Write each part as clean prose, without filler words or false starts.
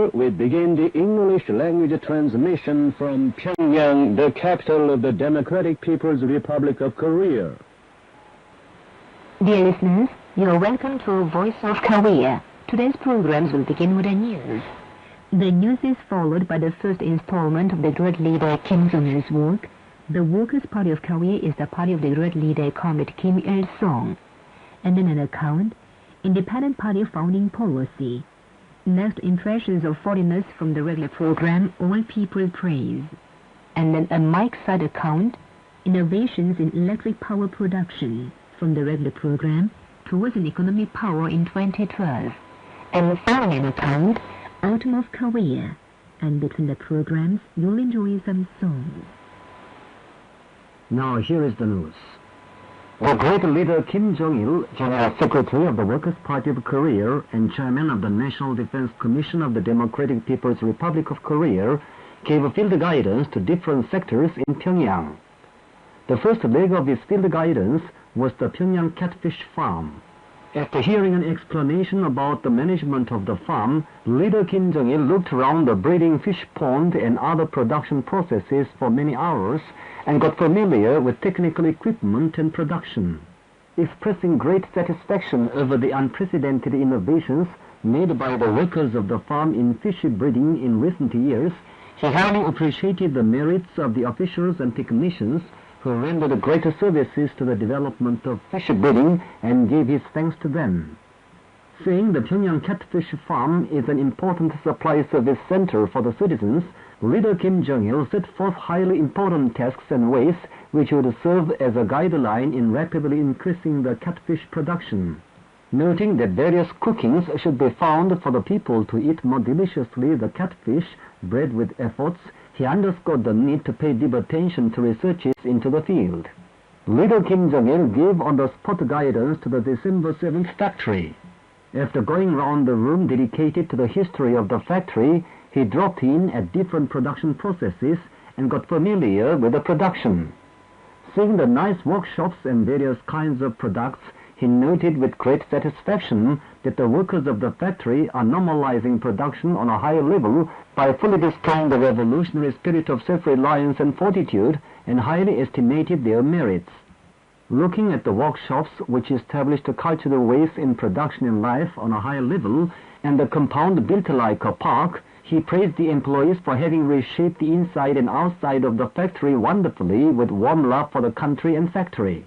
Here we begin the English language transmission from Pyongyang, the capital of the Democratic People's Republic of Korea. Dear listeners, you are welcome to Voice of Korea. Today's programs will begin with the news. The news is followed by the first installment of the great leader Kim Jong-il's work. The Workers' Party of Korea is the party of the great leader Comrade Kim Il-sung. And then an account, Independent Party founding policy. Next, impressions of foreigners from the regular program, All People Praise. And then a mic side account, innovations in electric power production from the regular program towards an economic power in 2012. And finally an account, Autumn of Korea. And between the programs, you'll enjoy some songs. Now here is the news. The great leader Kim Jong-il, General Secretary of the Workers' Party of Korea and Chairman of the National Defense Commission of the Democratic People's Republic of Korea, gave field guidance to different sectors in Pyongyang. The first leg of his field guidance was the Pyongyang catfish farm. After hearing an explanation about the management of the farm, leader Kim Jong-il looked around the breeding fish pond and other production processes for many hours and got familiar with technical equipment and production. Expressing great satisfaction over the unprecedented innovations made by the workers of the farm in fish breeding in recent years, he highly appreciated the merits of the officials and technicians who rendered greater services to the development of fish breeding and gave his thanks to them. Saying the Pyongyang catfish farm is an important supply service center for the citizens, leader Kim Jong-il set forth highly important tasks and ways which would serve as a guideline in rapidly increasing the catfish production. Noting that various cookings should be found for the people to eat more deliciously the catfish bred with efforts, he underscored the need to pay deep attention to researches into the field. Leader Kim Jong-il gave on-the-spot guidance to the December 7th factory. After going round the room dedicated to the history of the factory, he dropped in at different production processes and got familiar with the production. Seeing the nice workshops and various kinds of products, he noted with great satisfaction that the workers of the factory are normalizing production on a higher level by fully displaying the revolutionary spirit of self-reliance and fortitude, and highly estimated their merits. Looking at the workshops which established cultural ways in production and life on a higher level, and the compound built like a park, he praised the employees for having reshaped the inside and outside of the factory wonderfully with warm love for the country and factory.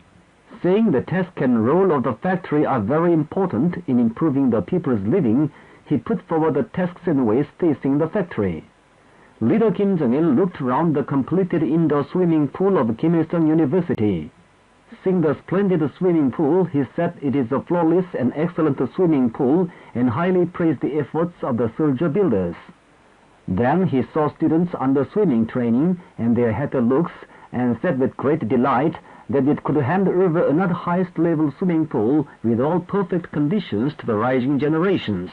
Saying the task and role of the factory are very important in improving the people's living, he put forward the tasks and ways facing the factory. Leader Kim Jong-il looked around the completed indoor swimming pool of Kim Il-sung University. Seeing the splendid swimming pool, he said it is a flawless and excellent swimming pool and highly praised the efforts of the soldier builders. Then he saw students under swimming training and their happy looks and said with great delight that it could hand over another highest level swimming pool with all perfect conditions to the rising generations.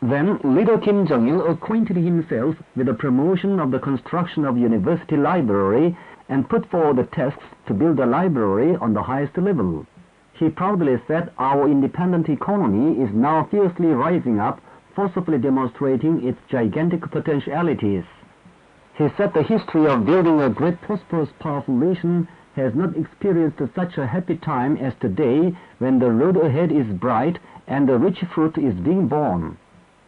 Then leader Kim Jong-il acquainted himself with the promotion of the construction of university library and put forward the tasks to build a library on the highest level. He proudly said our independent economy is now fiercely rising up, forcefully demonstrating its gigantic potentialities. He said the history of building a great, prosperous, powerful nation has not experienced such a happy time as today, when the road ahead is bright and the rich fruit is being born.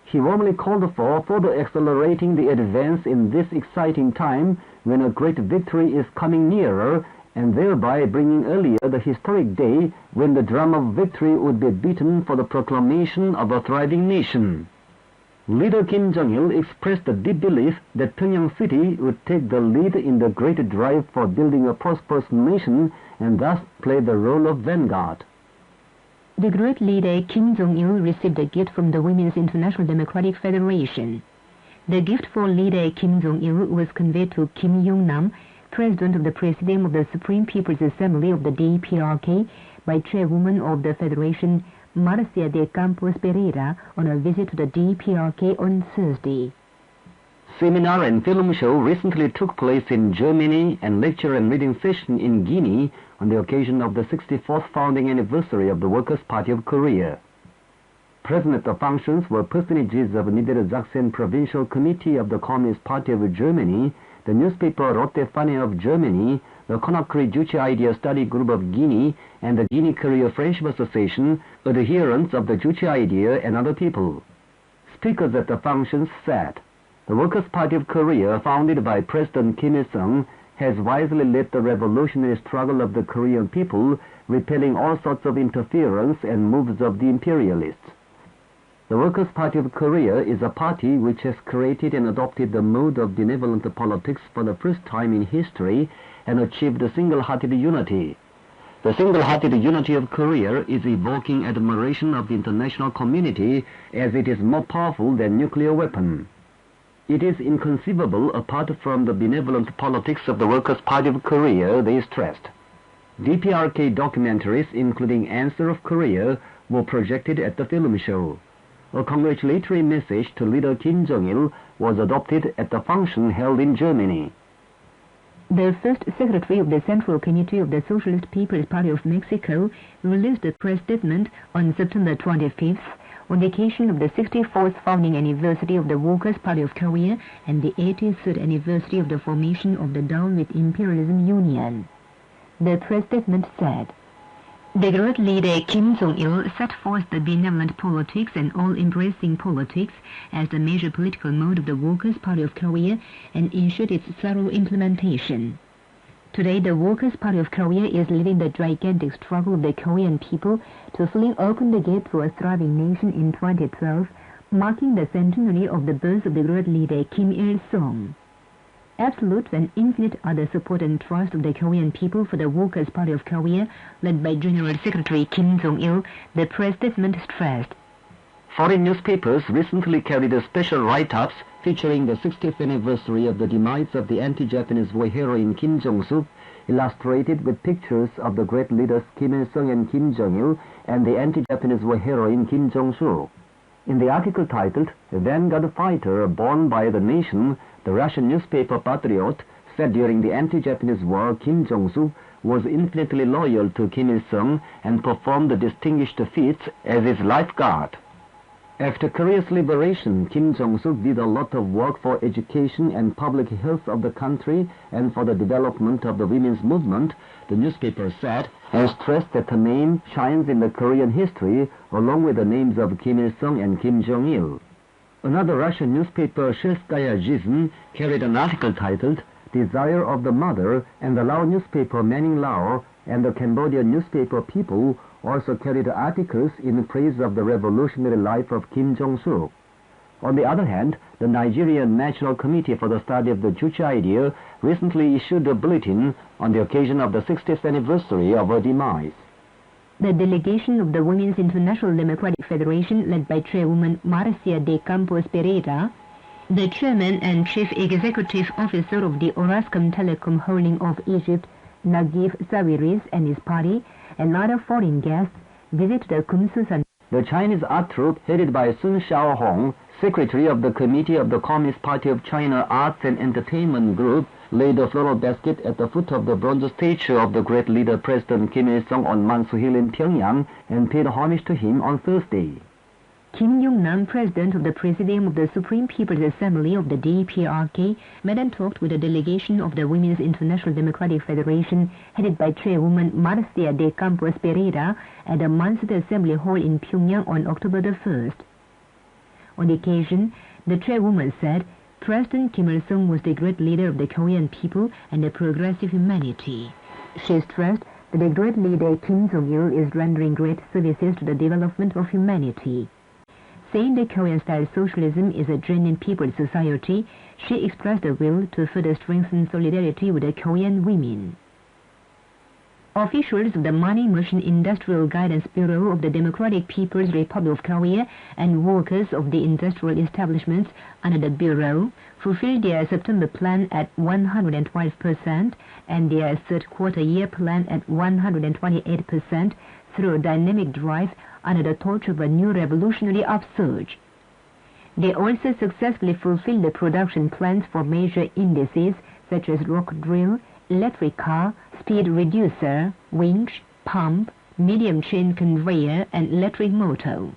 He warmly called for further accelerating the advance in this exciting time when a great victory is coming nearer, and thereby bringing earlier the historic day when the drum of victory would be beaten for the proclamation of a thriving nation. Leader Kim Jong-il expressed a deep belief that Pyongyang City would take the lead in the great drive for building a prosperous nation and thus play the role of vanguard. The great leader Kim Jong-il received a gift from the Women's International Democratic Federation. The gift for leader Kim Jong-il was conveyed to Kim Yong-nam, President of the Presidium of the Supreme People's Assembly of the DPRK, by Chairwoman of the Federation, Marcia de Campos Pereira, on a visit to the DPRK on Thursday. Seminar and film show recently took place in Germany and lecture and reading session in Guinea on the occasion of the 64th founding anniversary of the Workers' Party of Korea. Present at the functions were personages of Niedersachsen Provincial Committee of the Communist Party of Germany, the newspaper Rote Fahne of Germany, the Conakry Juche Idea Study Group of Guinea, and the Guinea Career Friendship Association, adherents of the Juche Idea, and other people. Speakers at the functions said, "The Workers' Party of Korea, founded by President Kim Il-sung, has wisely led the revolutionary struggle of the Korean people, repelling all sorts of interference and moves of the imperialists. The Workers' Party of Korea is a party which has created and adopted the mode of benevolent politics for the first time in history and achieved a single-hearted unity. The single-hearted unity of Korea is evoking admiration of the international community as it is more powerful than nuclear weapon. It is inconceivable apart from the benevolent politics of the Workers' Party of Korea," they stressed. DPRK documentaries, including Answer of Korea, were projected at the film show. A congratulatory message to leader Kim Jong-il was adopted at the function held in Germany. The first secretary of the Central Committee of the Socialist People's Party of Mexico released a press statement on September 25th on the occasion of the 64th founding anniversary of the Workers' Party of Korea and the 83rd anniversary of the formation of the Down with Imperialism Union. The press statement said, "The great leader Kim Jong-il set forth the benevolent politics and all-embracing politics as the major political mode of the Workers' Party of Korea and ensured its thorough implementation. Today, the Workers' Party of Korea is leading the gigantic struggle of the Korean people to fling open the gate to a thriving nation in 2012, marking the centenary of the birth of the great leader Kim Il-sung. Absolute and infinite are the support and trust of the Korean people for the Workers' Party of Korea, led by General Secretary Kim Jong-il," the press statement stressed. Foreign newspapers recently carried special write-ups featuring the 60th anniversary of the demise of the anti-Japanese war heroine Kim Jong-suk, illustrated with pictures of the great leaders Kim Il-sung and Kim Jong-il and the anti-Japanese war heroine Kim Jong-soo. In the article titled "Vanguard Fighter Born by the Nation," the Russian newspaper Patriot said during the anti-Japanese war Kim Jong-suk was infinitely loyal to Kim Il-sung and performed distinguished feats as his lifeguard. After Korea's liberation, Kim Jong-suk did a lot of work for education and public health of the country and for the development of the women's movement, the newspaper said, and stressed that her name shines in the Korean history along with the names of Kim Il-sung and Kim Jong-il. Another Russian newspaper, Shelskaya Zhizn, carried an article titled "Desire of the Mother," and the Lao newspaper Manning Lao and the Cambodian newspaper People also carried articles in praise of the revolutionary life of Kim Jong-suk. On the other hand, the Nigerian National Committee for the Study of the Juche Idea recently issued a bulletin on the occasion of the 60th anniversary of her demise. The delegation of the Women's International Democratic Federation, led by chairwoman Marcia de Campos Pereira, the chairman and chief executive officer of the Orascom Telecom Holding of Egypt, Naguib Sawiris, and his party, and other foreign guests, visited the Kumsusan. The Chinese art troupe, headed by Sun Xiaohong, secretary of the Committee of the Communist Party of China Arts and Entertainment Group, laid a floral basket at the foot of the bronze statue of the great leader President Kim Il-sung on Mansu Hill in Pyongyang and paid homage to him on Thursday. Kim Yong-nam, president of the Presidium of the Supreme People's Assembly of the DPRK, met and talked with a delegation of the Women's International Democratic Federation, headed by chairwoman Marcia de Campos Pereira, at the Mansu Assembly Hall in Pyongyang on October the 1st. On the occasion, the chairwoman said, "President Kim Il-sung was the great leader of the Korean people and the progressive humanity." She stressed that the great leader Kim Jong-il is rendering great services to the development of humanity. Saying the Korean-style socialism is a genuine people's society, she expressed a will to further strengthen solidarity with the Korean women. Officials of the Money Motion Industrial Guidance Bureau of the Democratic People's Republic of Korea and workers of the industrial establishments under the Bureau fulfilled their September plan at 112% and their third quarter year plan at 128% through a dynamic drive under the torch of a new revolutionary upsurge. They also successfully fulfilled the production plans for major indices such as rock drill, electric car, speed reducer, winch, pump, medium chain conveyor, and electric motor.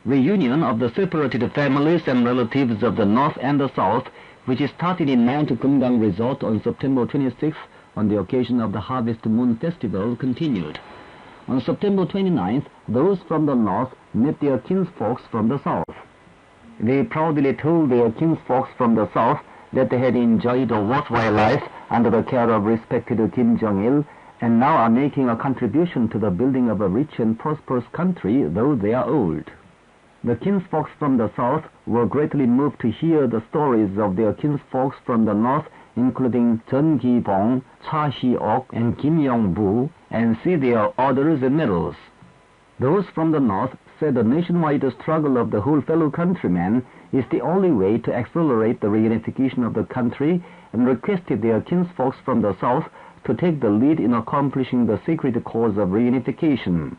reunion of the separated families and relatives of the North and the South, which started in Mount Kumgang Resort on September 26th on the occasion of the Harvest Moon Festival, continued. On September 29th, those from the North met their kinsfolks from the South. They proudly told their kinsfolks from the South that they had enjoyed a worthwhile life under the care of respected Kim Jong-il, and now are making a contribution to the building of a rich and prosperous country, though they are old. The kinsfolks from the South were greatly moved to hear the stories of their kinsfolks from the North, including Jeon Ki-bong, Cha Hee-ok, and Kim Yong-bu, and see their orders and medals. Those from the North said the nationwide struggle of the whole fellow countrymen is the only way to accelerate the reunification of the country, and requested their kinsfolks from the South to take the lead in accomplishing the sacred cause of reunification.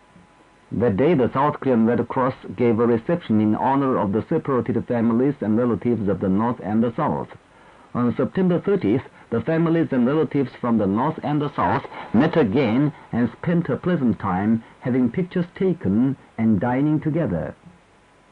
That day, the South Korean Red Cross gave a reception in honor of the separated families and relatives of the North and the South. On September 30th, the families and relatives from the North and the South met again and spent a pleasant time, having pictures taken and dining together.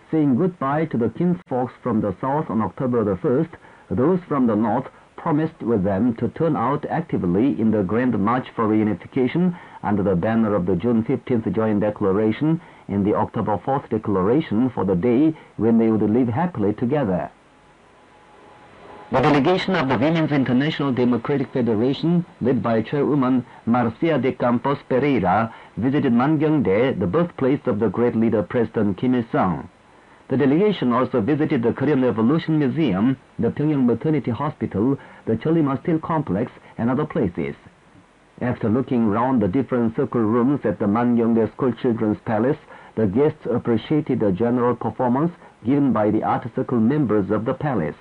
Saying goodbye to the kinsfolks from the South on October the 1st, those from the North promised with them to turn out actively in the Grand March for Reunification under the banner of the June 15th Joint Declaration and the October 4th Declaration for the day when they would live happily together. The delegation of the Women's International Democratic Federation, led by chairwoman Marcia de Campos Pereira, visited Mangyongdae, the birthplace of the great leader President Kim Il-sung. The delegation also visited the Korean Revolution Museum, the Pyongyang Maternity Hospital, the Chollima Steel Complex, and other places. After looking round the different circle rooms at the Mangyongdae School Children's Palace, the guests appreciated the general performance given by the art circle members of the palace.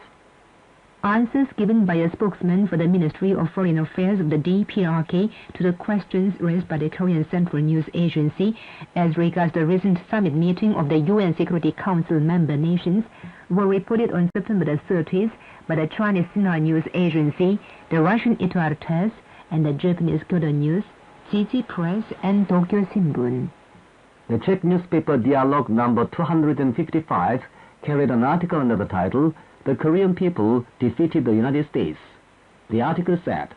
Answers given by a spokesman for the Ministry of Foreign Affairs of the DPRK to the questions raised by the Korean Central News Agency as regards the recent summit meeting of the UN Security Council member nations were reported on September the 30th by the Chinese Sina News Agency, the Russian Ito TASS, and the Japanese Kyodo News, Jiji Press, and Tokyo Shimbun. The Czech newspaper Dialogue number 255 carried an article under the title, "The Korean People Defeated the United States." The article said,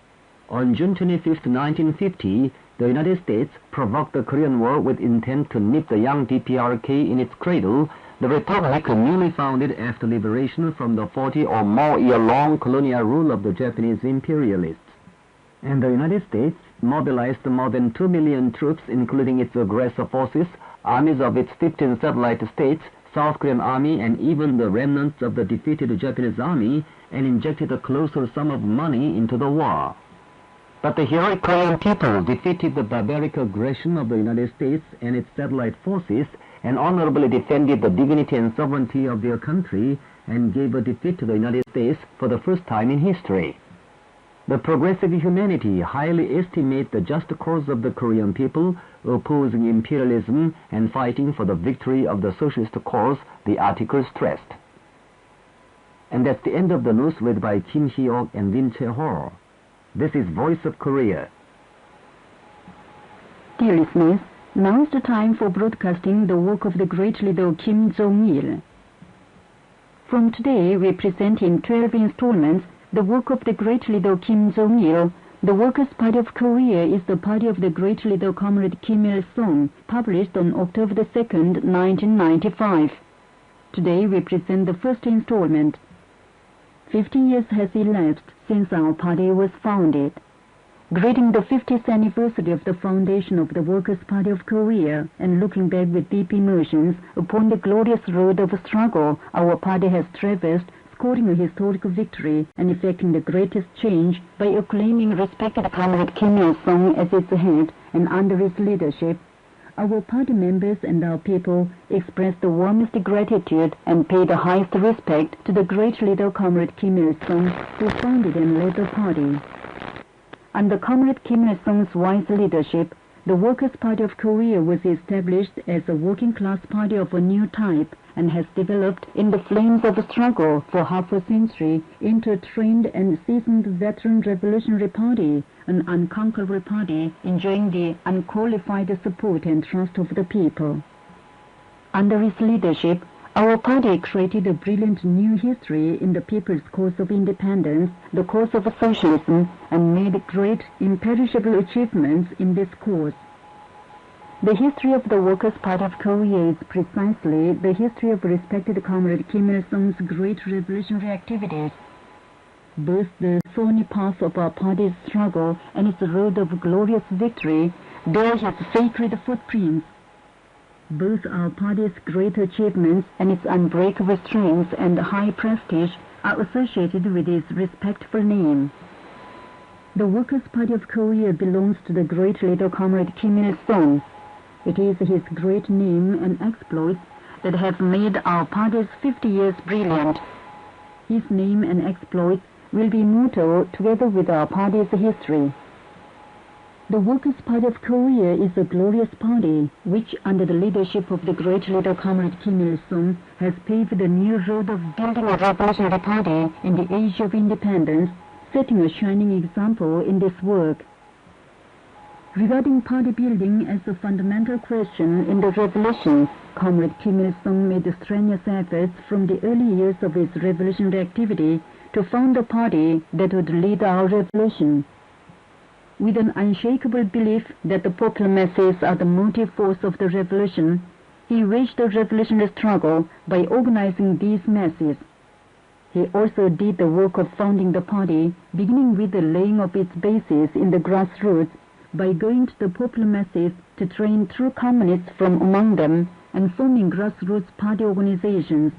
on June 25, 1950, the United States provoked the Korean War with intent to nip the young DPRK in its cradle, the republic newly founded after liberation from the 40 or more year-long colonial rule of the Japanese imperialists. And the United States mobilized more than 2 million troops, including its aggressor forces, armies of its 15 satellite states, South Korean Army, and even the remnants of the defeated Japanese army, and injected a colossal sum of money into the war. But the heroic Korean people defeated the barbaric aggression of the United States and its satellite forces, and honorably defended the dignity and sovereignty of their country, and gave a defeat to the United States for the first time in history. The progressive humanity highly estimate the just cause of the Korean people, opposing imperialism and fighting for the victory of the socialist cause, the article stressed. And that's the end of the news read by Kim Hee-ok and Lim Che-ho. This is Voice of Korea. Dear listeners, now is the time for broadcasting the work of the great leader Kim Jong-il. From today, we present in 12 installments the work of the great leader Kim Jong-il. The Workers' Party of Korea is the party of the great leader Comrade Kim Il-sung, published on October the 2nd, 1995. Today we present the first installment. 50 years has elapsed since our party was founded. Greeting the 50th anniversary of the foundation of the Workers' Party of Korea, and looking back with deep emotions upon the glorious road of struggle our party has traversed, scoring a historic victory and effecting the greatest change by acclaiming respected Comrade Kim Il-sung as its head, and under his leadership, our party members and our people express the warmest gratitude and pay the highest respect to the great leader Comrade Kim Il-sung, who founded and led the party. Under Comrade Kim Il-sung's wise leadership, the Workers' Party of Korea was established as a working-class party of a new type, and has developed in the flames of a struggle for half a century into a trained and seasoned veteran revolutionary party, an unconquerable party enjoying the unqualified support and trust of the people. Under his leadership, our party created a brilliant new history in the people's cause of independence, the cause of socialism, and made great imperishable achievements in this cause. The history of the Workers' Party of Korea is precisely the history of respected Comrade Kim Il-sung's great revolutionary activities. Both the thorny path of our party's struggle and its road of glorious victory bear his sacred footprints. Both our party's great achievements and its unbreakable strength and high prestige are associated with his respectful name. The Workers' Party of Korea belongs to the great leader Comrade Kim Il-sung. It is his great name and exploits that have made our party's 50 years brilliant. His name and exploits will be immortal together with our party's history. The Workers' Party of Korea is a glorious party which, under the leadership of the great leader Comrade Kim Il-sung, has paved a new road of building a revolutionary party in the age of independence, setting a shining example in this work. Regarding party building as a fundamental question in the revolution, Comrade Kim Il-sung made strenuous efforts from the early years of his revolutionary activity to found a party that would lead our revolution. With an unshakable belief that the popular masses are the motive force of the revolution, he waged the revolutionary struggle by organizing these masses. He also did the work of founding the party, beginning with the laying of its basis in the grassroots, by going to the popular masses to train true communists from among them and forming grassroots party organizations.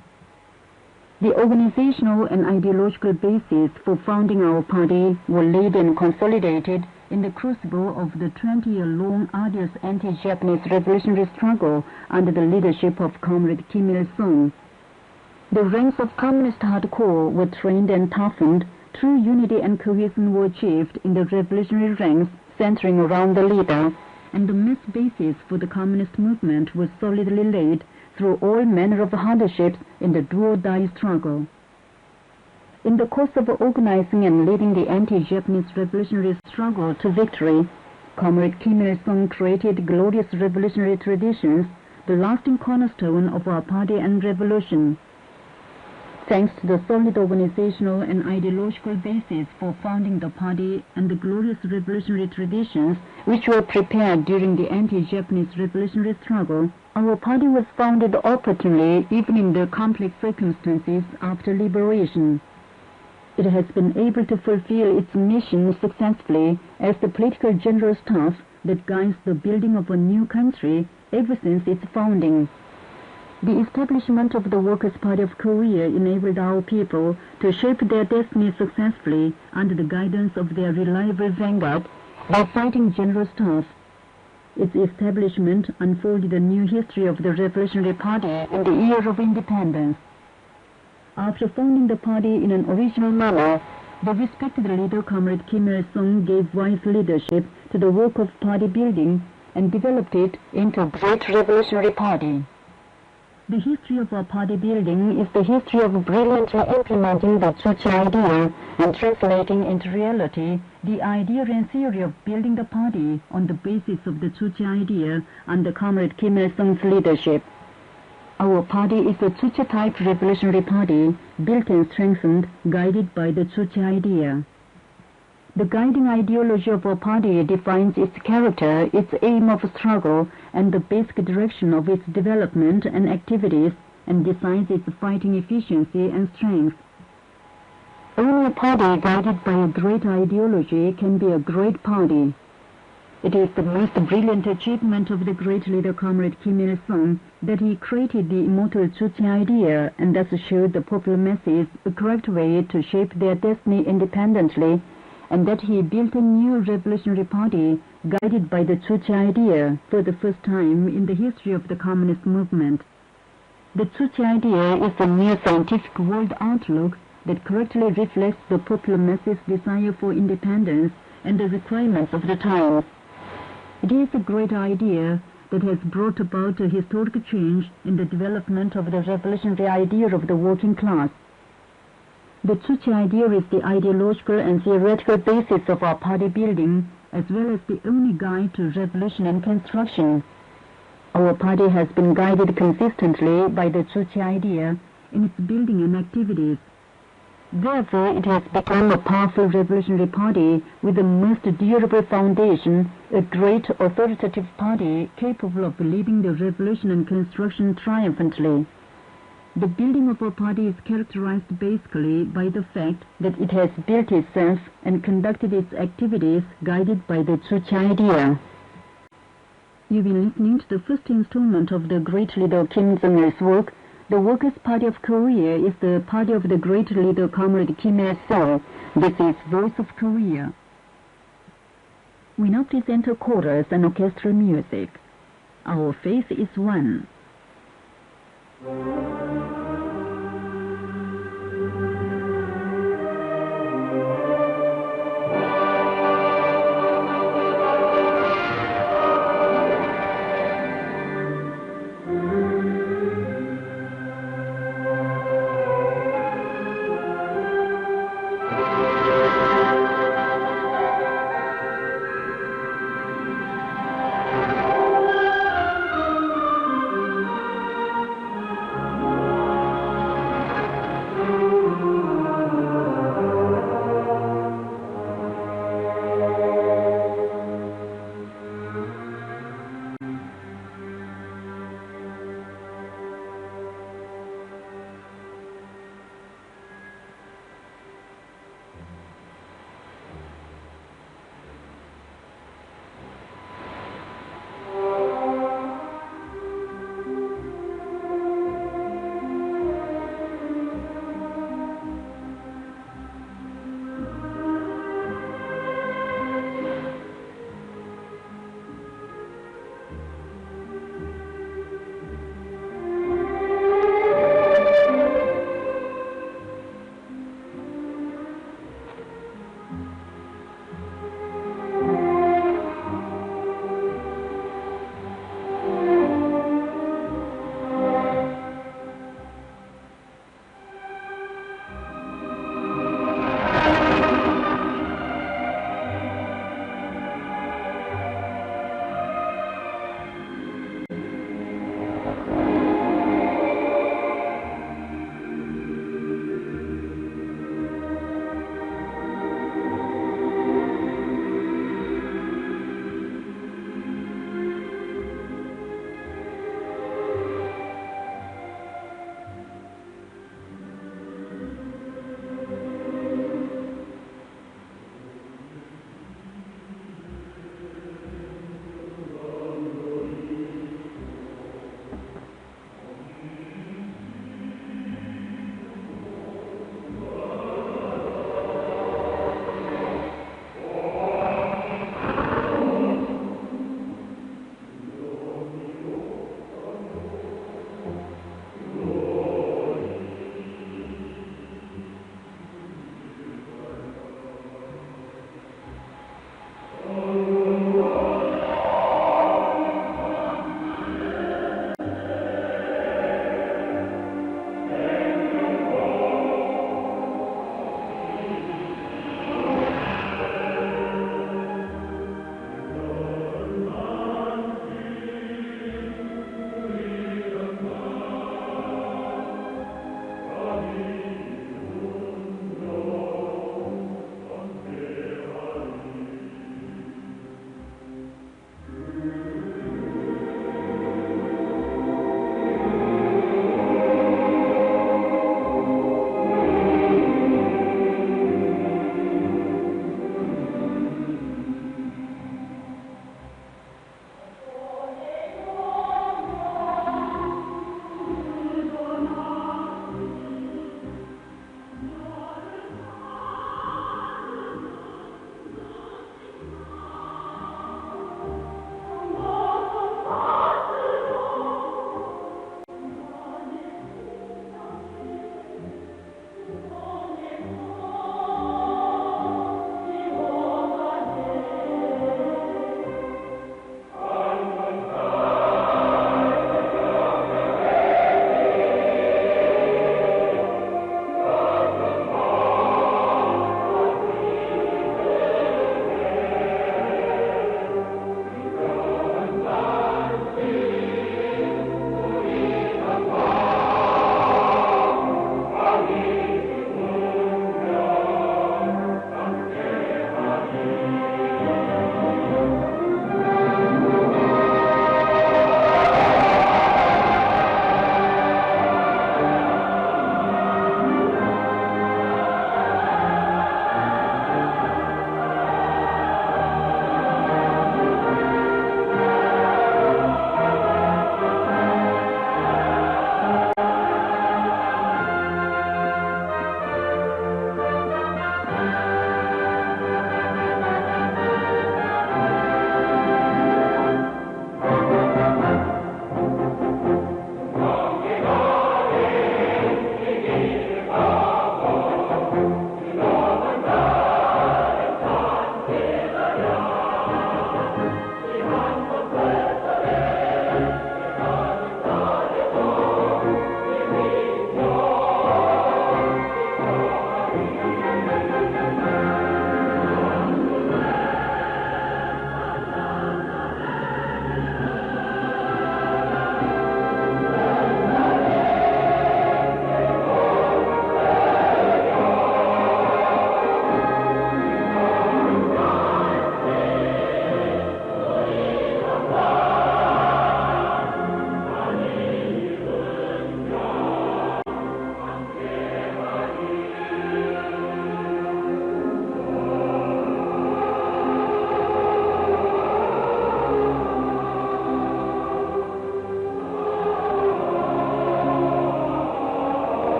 The organizational and ideological basis for founding our party were laid and consolidated in the crucible of the 20-year-long arduous anti-Japanese revolutionary struggle under the leadership of Comrade Kim Il-sung. The ranks of communist hardcore were trained and toughened, true unity and cohesion were achieved in the revolutionary ranks centering around the leader, and the mass basis for the communist movement was solidly laid through all manner of hardships in the do-or-die struggle. In the course of organizing and leading the anti-Japanese revolutionary struggle to victory, Comrade Kim Il-sung created glorious revolutionary traditions, the lasting cornerstone of our party and revolution. Thanks to the solid organizational and ideological basis for founding the party and the glorious revolutionary traditions which were prepared during the anti-Japanese revolutionary struggle, our party was founded opportunely even in the complex circumstances after liberation. It has been able to fulfill its mission successfully as the political general staff that guides the building of a new country ever since its founding. The establishment of the Workers' Party of Korea enabled our people to shape their destiny successfully under the guidance of their reliable vanguard, the fighting general staff. Its establishment unfolded a new history of the Revolutionary Party in the year of independence. After founding the party in an original manner, the respected leader Comrade Kim Il-sung gave wise leadership to the work of party building and developed it into a great revolutionary party. The history of our party building is the history of brilliantly implementing the Juche idea and translating into reality the idea and theory of building the party on the basis of the Juche idea under Comrade Kim Il-sung's leadership. Our party is a Juche-type revolutionary party, built and strengthened, guided by the Juche idea. The guiding ideology of our party defines its character, its aim of struggle, and the basic direction of its development and activities, and decides its fighting efficiency and strength. Only a party guided by a great ideology can be a great party. It is the most brilliant achievement of the great leader Comrade Kim Il-sung that he created the immortal Juche idea and thus showed the popular masses a correct way to shape their destiny independently, and that he built a new revolutionary party guided by the Juche idea for the first time in the history of the communist movement. The Juche idea is a new scientific world outlook that correctly reflects the popular masses' desire for independence and the requirements of the times. It is a great idea that has brought about a historic change in the development of the revolutionary idea of the working class. The Juche idea is the ideological and theoretical basis of our party building, as well as the only guide to revolution and construction. Our party has been guided consistently by the Juche idea in its building and activities. Therefore, it has become a powerful revolutionary party with the most durable foundation, a great authoritative party capable of leading the revolution and construction triumphantly. The building of our party is characterized basically by the fact that it has built itself and conducted its activities guided by the Juche idea. You've been listening to the first installment of the great leader Kim Jong-il's work. The Workers' Party of Korea is the party of the great leader Comrade Kim Il-sung. This is Voice of Korea. We now present a chorus and orchestral music. Our faith is one.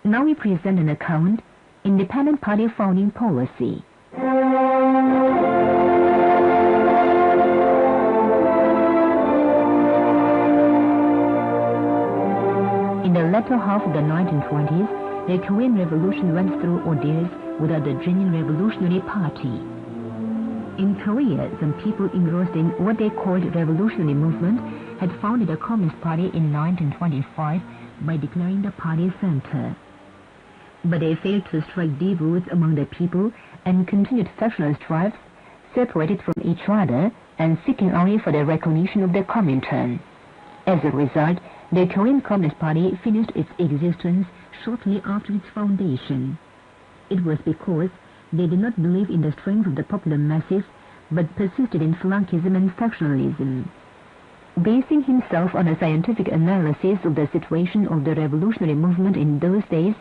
Now we present an account, Independent Party Founding Policy. In the latter half of the 1920s, the Korean Revolution went through ordeals without the genuine revolutionary party. In Korea, some people engrossed in what they called revolutionary movement had founded a Communist Party in 1925 by declaring the party center. But they failed to strike deep roots among the people and continued factional strifes, separated from each other and seeking only for the recognition of the Comintern. As a result, the Korean Communist Party finished its existence shortly after its foundation. It was because they did not believe in the strength of the popular masses, but persisted in flunkism and factionalism. Basing himself on a scientific analysis of the situation of the revolutionary movement in those days,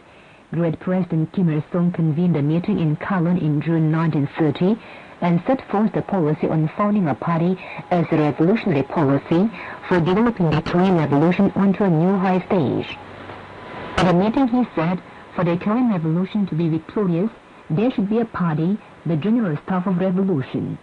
Great President Kim Il-sung convened a meeting in Kowloon in June 1930 and set forth the policy on founding a party as a revolutionary policy for developing the Korean Revolution onto a new high stage. At the meeting he said, for the Korean Revolution to be victorious, there should be a party, the General Staff of Revolution.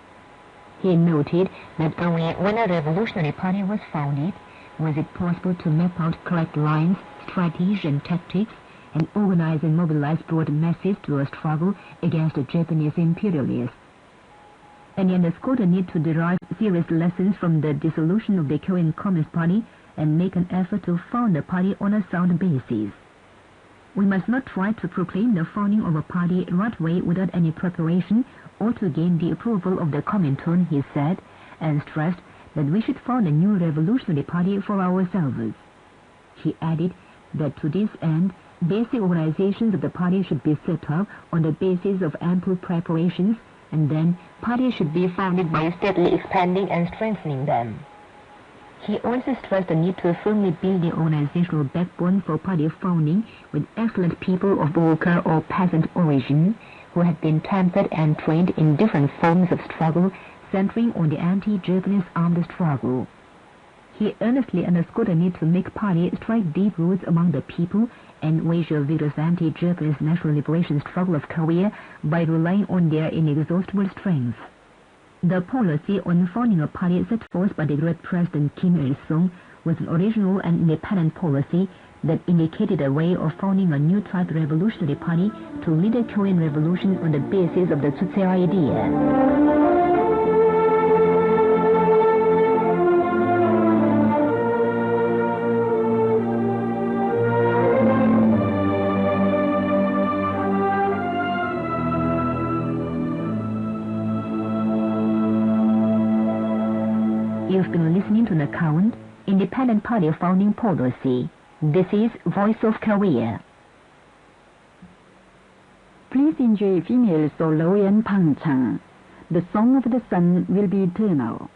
He noted that only when a revolutionary party was founded was it possible to map out correct lines, strategy and tactics, and organize and mobilize broad masses to a struggle against the Japanese imperialists. And he underscored the need to derive serious lessons from the dissolution of the Korean Communist Party and make an effort to found the party on a sound basis. We must not try to proclaim the founding of a party right away without any preparation or to gain the approval of the Comintern, he said, and stressed that we should found a new revolutionary party for ourselves. He added that to this end, basic organizations of the party should be set up on the basis of ample preparations, and then parties should be founded by steadily expanding and strengthening them. He also stressed the need to firmly build the organizational backbone for party founding with excellent people of worker or peasant origin who had been tempered and trained in different forms of struggle centering on the anti-Japanese armed struggle. He earnestly underscored the need to make party strike deep roots among the people and wage a vigorous anti-Japanese national liberation struggle of Korea by relying on their inexhaustible strength. The policy on founding a party set forth by the great President Kim Il-sung was an original and independent policy that indicated a way of founding a new type revolutionary party to lead the Korean Revolution on the basis of the Tsutse idea. You've been listening to an account, Independent Party Founding Policy. This is Voice of Korea. Please enjoy female solo and pangchang. The song of the sun will be eternal.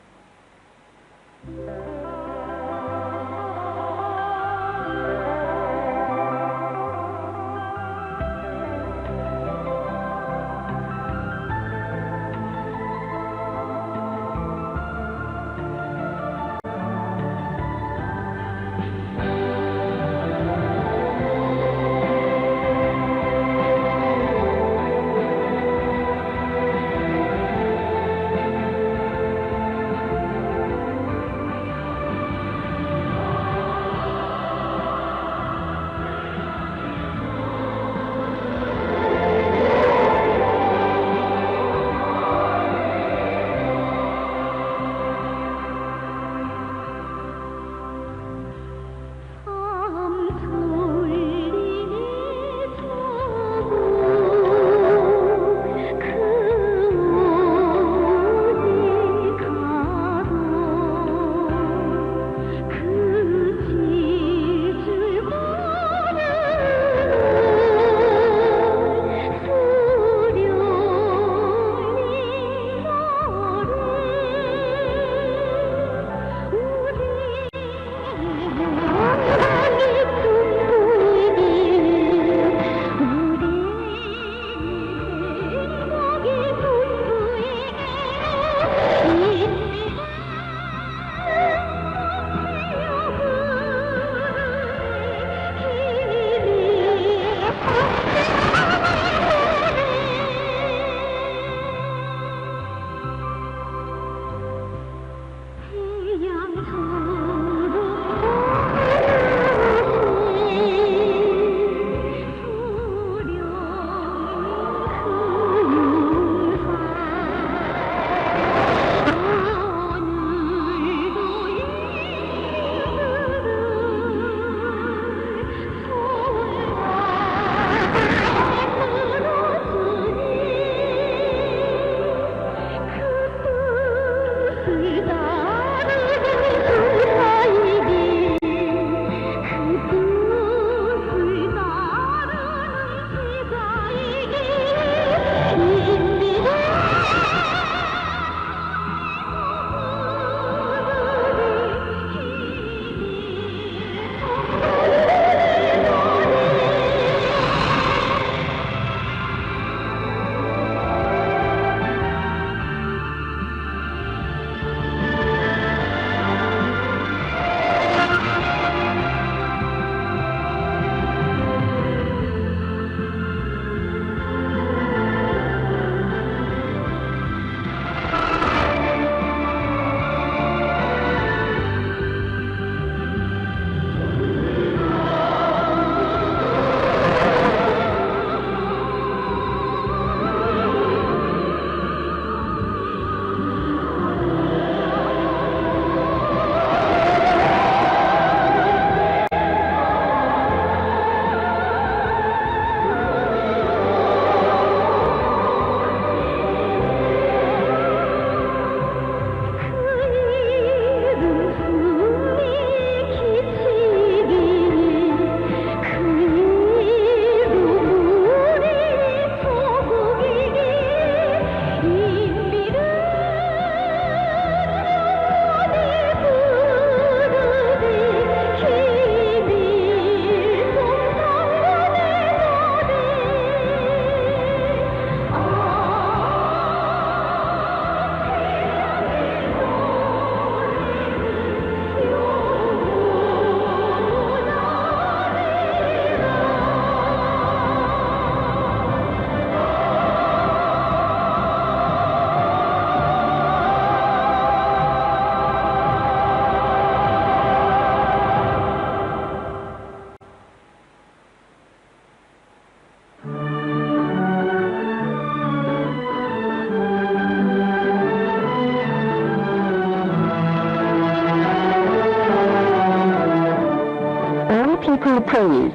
people praise.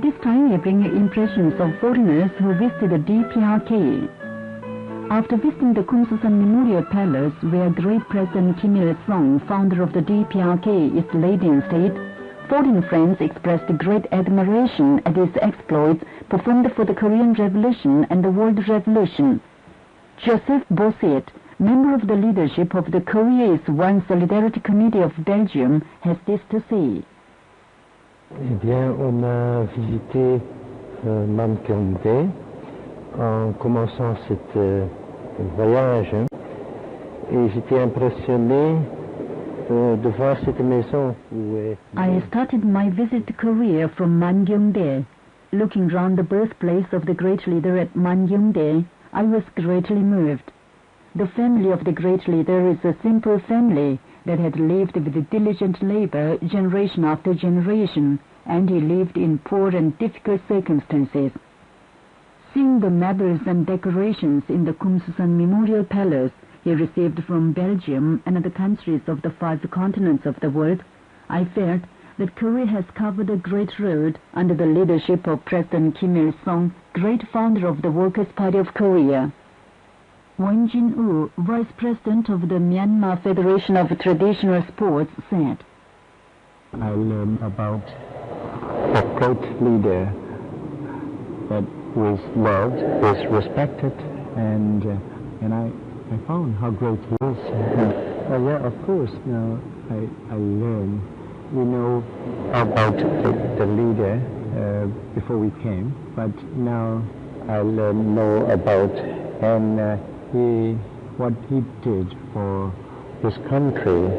This time we bring you impressions of foreigners who visited the DPRK. After visiting the Kumsusan Memorial Palace, where great President Kim Il-sung, founder of the DPRK, is laid in state, foreign friends expressed great admiration at his exploits performed for the Korean Revolution and the World Revolution. Joseph Bosset, member of the leadership of the Korea is One Solidarity Committee of Belgium, has this to say. Eh bien, on a visité Mankyongdae en commençant cet voyage et j'étais impressionné de voir cette maison où I started my visit to Korea from Mangyongdae. Looking round the birthplace of the great leader at Mangyongdae, I was greatly moved. The family of the great leader is a simple family that had lived with diligent labor generation after generation, and he lived in poor and difficult circumstances. Seeing the medals and decorations in the Kumsusan Memorial Palace he received from Belgium and other countries of the 5 continents of the world, I felt that Korea has covered a great road under the leadership of President Kim Il-sung, great founder of the Workers' Party of Korea. Won Jin-woo, Vice President of the Myanmar Federation of Traditional Sports, said, I learned about a great leader that was loved, was respected, and I found how great he is. Oh yeah, of course. Now I learned. We know about the leader before we came, but now I learn more about and what he did for this country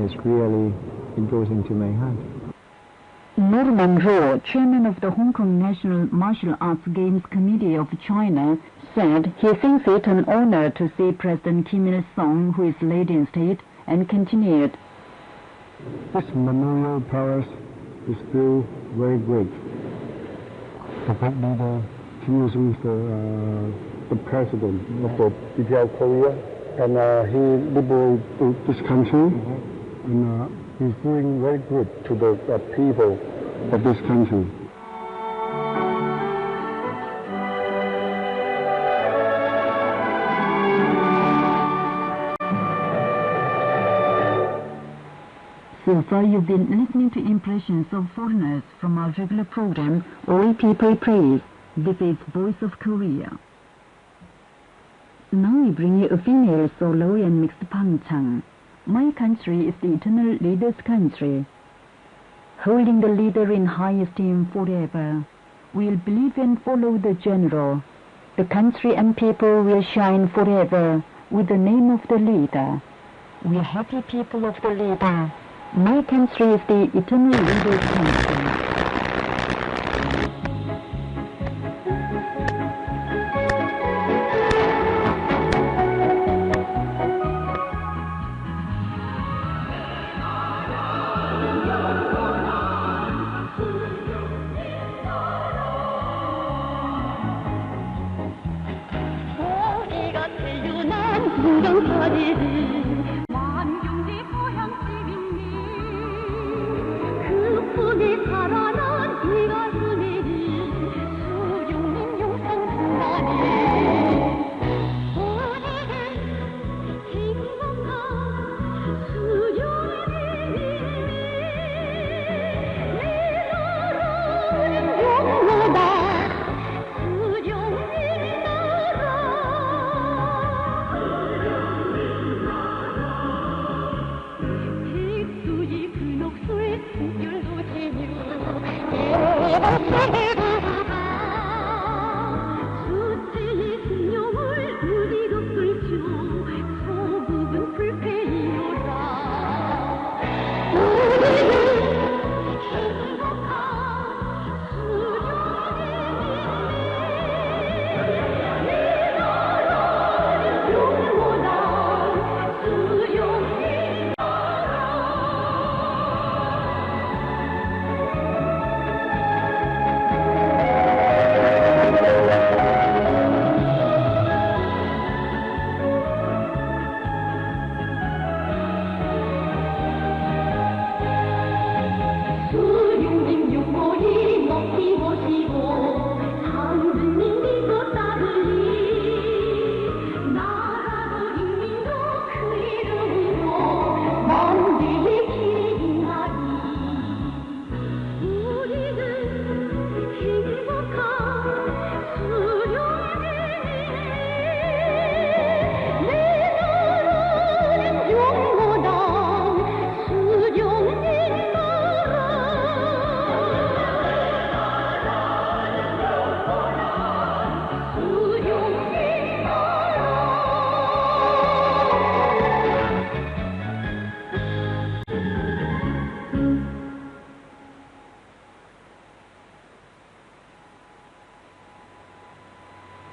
is really, it goes into my heart. Norman Roh, chairman of the Hong Kong National Martial Arts Games Committee of China, said he thinks it an honor to see President Kim Il-sung, who is laid in state, and continued, This memorial palace is still very great. The great leader, Kim Il-sung, the president of the DPR Korea, and he liberated this country, and he's doing very good to the people of this country. So far you've been listening to impressions of foreigners from our regular program, All People Praise. This is Voice of Korea. Now we bring you a female solo and mixed pangchang. My country is the eternal leader's country. Holding the leader in high esteem forever, we'll believe and follow the general. The country and people will shine forever with the name of the leader. We are happy people of the leader. My country is the eternal leader's country.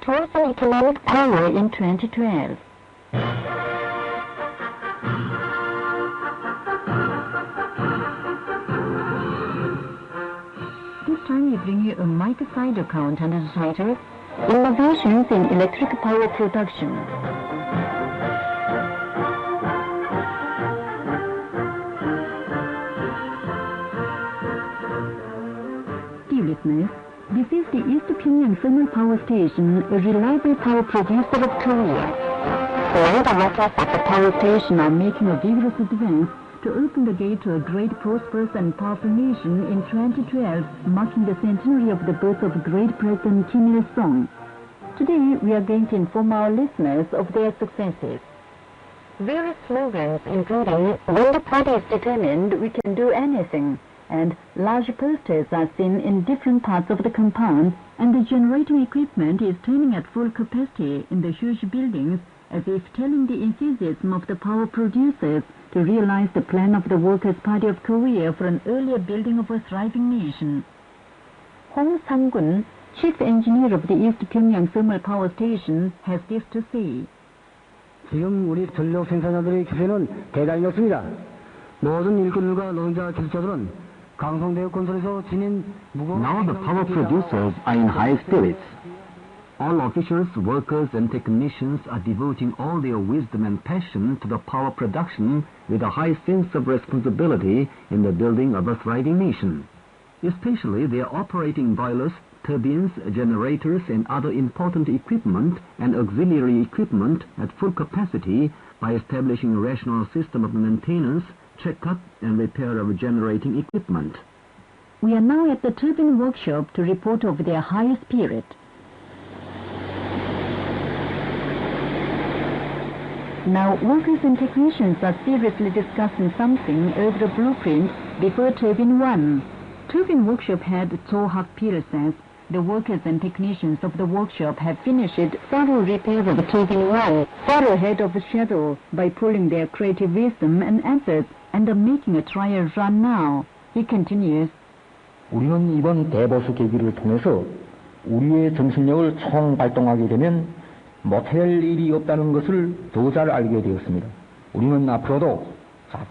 towards an economic power in 2012. This time we bring you a microside account under the title Innovations in Electric Power Production. Dear listeners, this is the East Pyongyang Thermal Power Station, a reliable power producer of Korea. All the workers at the power station are making a vigorous advance to open the gate to a great, prosperous and powerful nation in 2012, marking the centenary of the birth of great President Kim Il-sung. Today, we are going to inform our listeners of their successes. Various slogans including, "When the party is determined, we can do anything," and large posters are seen in different parts of the compound, and the generating equipment is turning at full capacity in the huge buildings, as if telling the enthusiasm of the power producers to realize the plan of the Workers' Party of Korea for an earlier building of a thriving nation. Hong Sang-gun, Chief Engineer of the East Pyongyang Thermal Power Station, has this to say. 지금 우리 전력 생산자들의 기세는 대단히 높습니다. 모든 일꾼들과 노동자 기술자들은 강성대역 건설에서 지닌 무거운 Now the power producers are in high spirits. All officials, workers and technicians are devoting all their wisdom and passion to the power production with a high sense of responsibility in the building of a thriving nation. Especially they are operating boilers, turbines, generators and other important equipment and auxiliary equipment at full capacity by establishing a rational system of maintenance, check-up and repair of generating equipment. We are now at the turbine workshop to report of their high spirit. Now, workers and technicians are seriously discussing something over the blueprint before Turbine 1. Turbine Workshop head Cho Hak-pil says the workers and technicians of the workshop have finished thorough repair of Turbine 1 far ahead of schedule by pulling their creative wisdom and efforts and are making a trial run now. He continues. 우리는 이번 대보수 계기를 통해서 우리의 정신력을 총발동하게 되면 못할 일이 없다는 것을 더 잘 알게 되었습니다. 우리는 앞으로도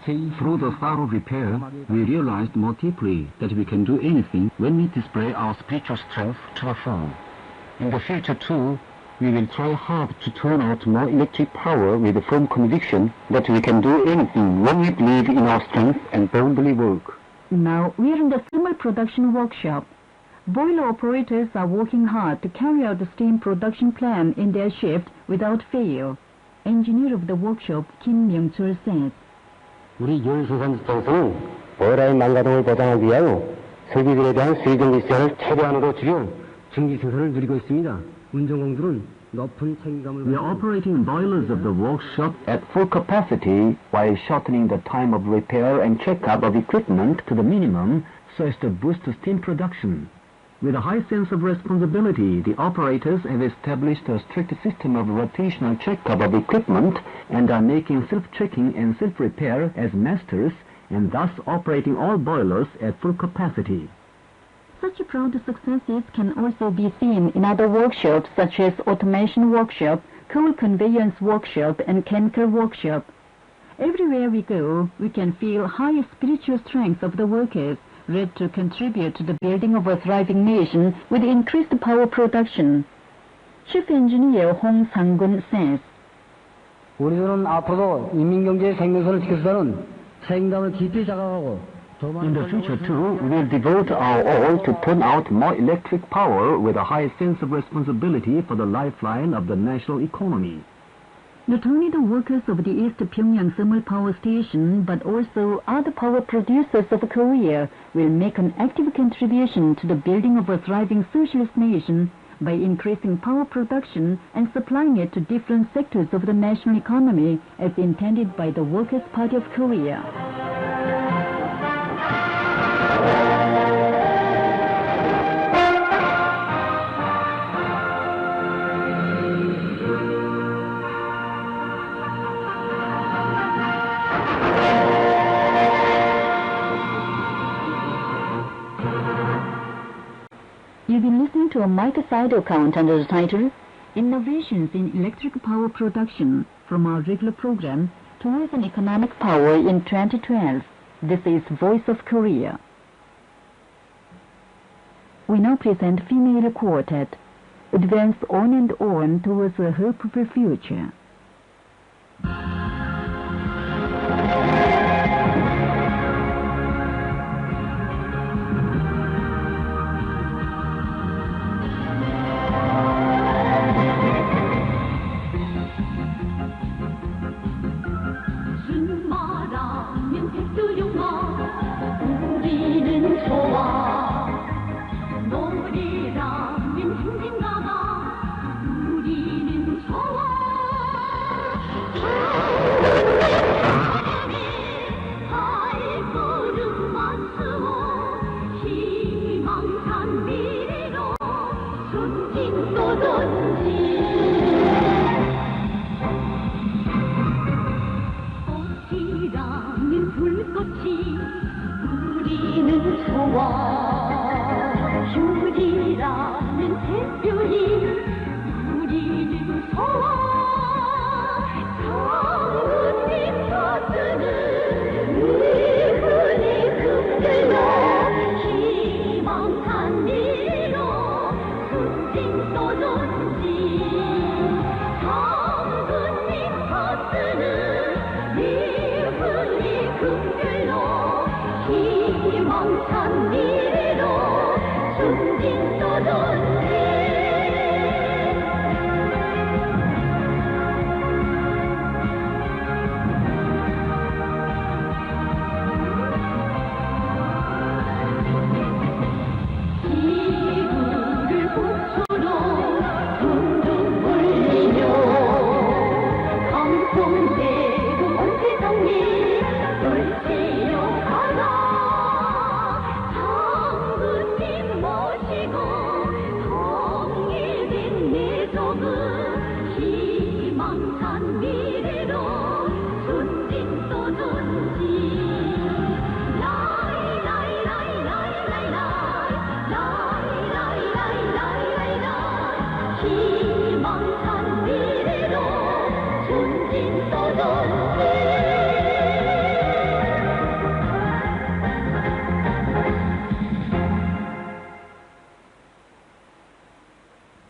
Through the thorough repair, we realized more deeply that we can do anything when we display our spiritual strength to the full. In the future too, we will try hard to turn out more electric power with a firm conviction that we can do anything when we believe in our strength and boldly work. Now we are in the thermal production workshop. Boiler operators are working hard to carry out the steam production plan in their shift without fail. Engineer of the workshop, Kim Myung-chul says. 우리 열생산자에서는 보일러의 망가짐을 보장하기 위하여 설비들에 대한 수리정비 시간을 최대한으로 줄여 정기 생산을 누리고 있습니다. 운전공들은 높은 책임감을 We are operating boilers of the workshop at full capacity while shortening the time of repair and checkup of equipment to the minimum so as to boost steam production. With a high sense of responsibility, the operators have established a strict system of rotational checkup of equipment and are making self-checking and self-repair as masters and thus operating all boilers at full capacity. Such proud successes can also be seen in other workshops such as automation workshop, coal conveyance workshop and chemical workshop. Everywhere we go, we can feel high spiritual strength of the workers, ready to contribute to the building of a thriving nation with increased power production. Chief Engineer Hong Sang-gun says, 우리들은 앞으로도 인민경제의 생명선을 지켜서는 책임감을 깊이 자각하고 In the future too, we will devote our all to turn out more electric power with a high sense of responsibility for the lifeline of the national economy. Not only the workers of the East Pyongyang Thermal Power Station, but also other power producers of Korea will make an active contribution to the building of a thriving socialist nation by increasing power production and supplying it to different sectors of the national economy as intended by the Workers' Party of Korea. You've been listening to a microside account under the title Innovations in electric power production from our regular program towards an economic power in 2012. This is Voice of Korea. We now present Female Quartet, Advance On and On Towards a Hopeful Future.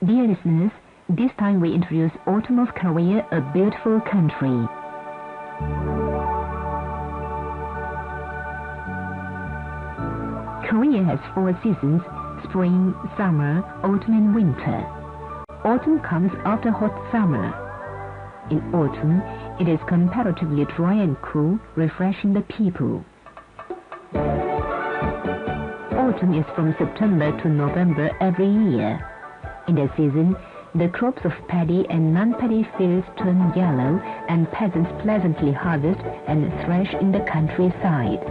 Dear listeners, this time we introduce Autumn of Korea, a beautiful country. Korea has 4 seasons: spring, summer, autumn and winter. Autumn comes after hot summer. In autumn, it is comparatively dry and cool, refreshing the people. Autumn is from September to November every year. In the season, the crops of paddy and non-paddy fields turn yellow and peasants pleasantly harvest and thresh in the countryside.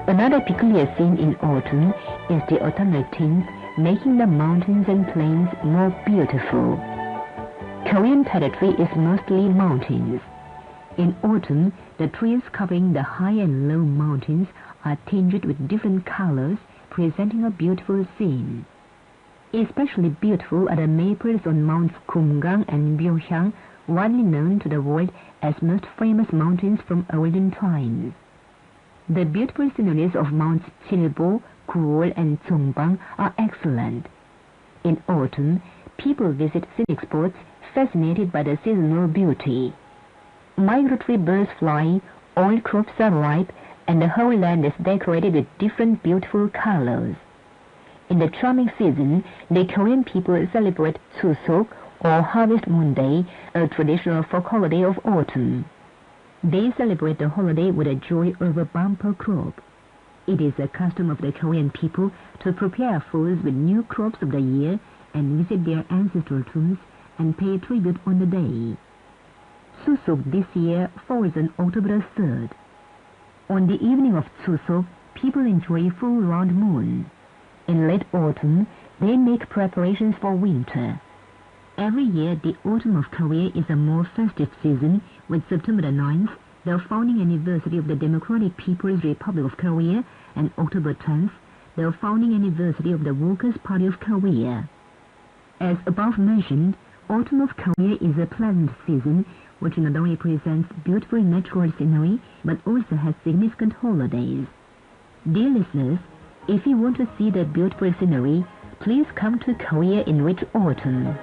Another peculiar scene in autumn is the autumnal tints, making the mountains and plains more beautiful. Korean territory is mostly mountains. In autumn, the trees covering the high and low mountains are tinged with different colors, presenting a beautiful scene. Especially beautiful are the maples on Mounts Kumgang and Myohyang, widely known to the world as most famous mountains from olden times. The beautiful sceneries of Mounts Chilbo, Kuol and Zongbang are excellent. In autumn, people visit scenic spots fascinated by the seasonal beauty. Migratory birds fly, all crops are ripe, and the whole land is decorated with different beautiful colors. In the charming season, the Korean people celebrate Chuseok, or Harvest Moon Day, a traditional folk holiday of autumn. They celebrate the holiday with a joy over bumper crop. It is a custom of the Korean people to prepare foods with new crops of the year and visit their ancestral tombs and pay tribute on the day. Chuseok this year falls on October 3rd. On the evening of Chuseok, people enjoy full round moon. In late autumn, they make preparations for winter. Every year, the autumn of Korea is a more festive season, with September 9th, the founding anniversary of the Democratic People's Republic of Korea, and October 10th, the founding anniversary of the Workers' Party of Korea. As above mentioned, Autumn of Korea is a pleasant season which not only presents beautiful natural scenery but also has significant holidays. Dear listeners, if you want to see the beautiful scenery, please come to Korea in rich autumn.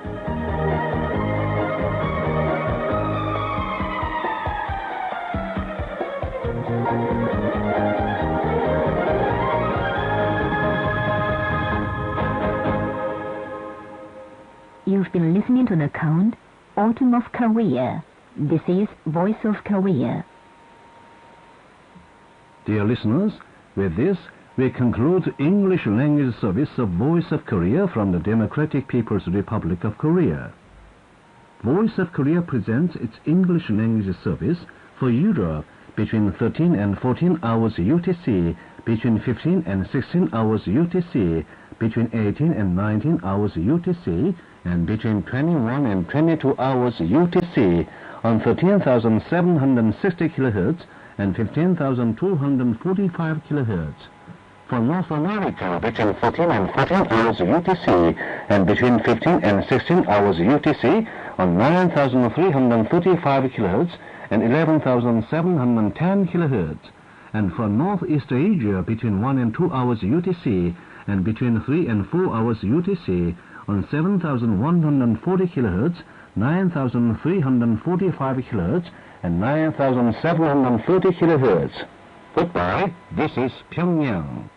You've been listening to the account, Autumn of Korea. This is Voice of Korea. Dear listeners, with this, we conclude English language service of Voice of Korea from the Democratic People's Republic of Korea. Voice of Korea presents its English language service for Europe between 13 and 14 hours UTC, between 15 and 16 hours UTC, between 18 and 19 hours UTC, and between 21 and 22 hours UTC on 13,760 kHz and 15,245 kHz. For North America, between 14 and 14 hours UTC and between 15 and 16 hours UTC on 9,335 kHz and 11,710 kHz. And for Northeast Asia, between 1 and 2 hours UTC and between 3 and 4 hours UTC on 7,140 kHz, 9,345 kHz, and 9,730 kHz. Goodbye, this is Pyongyang.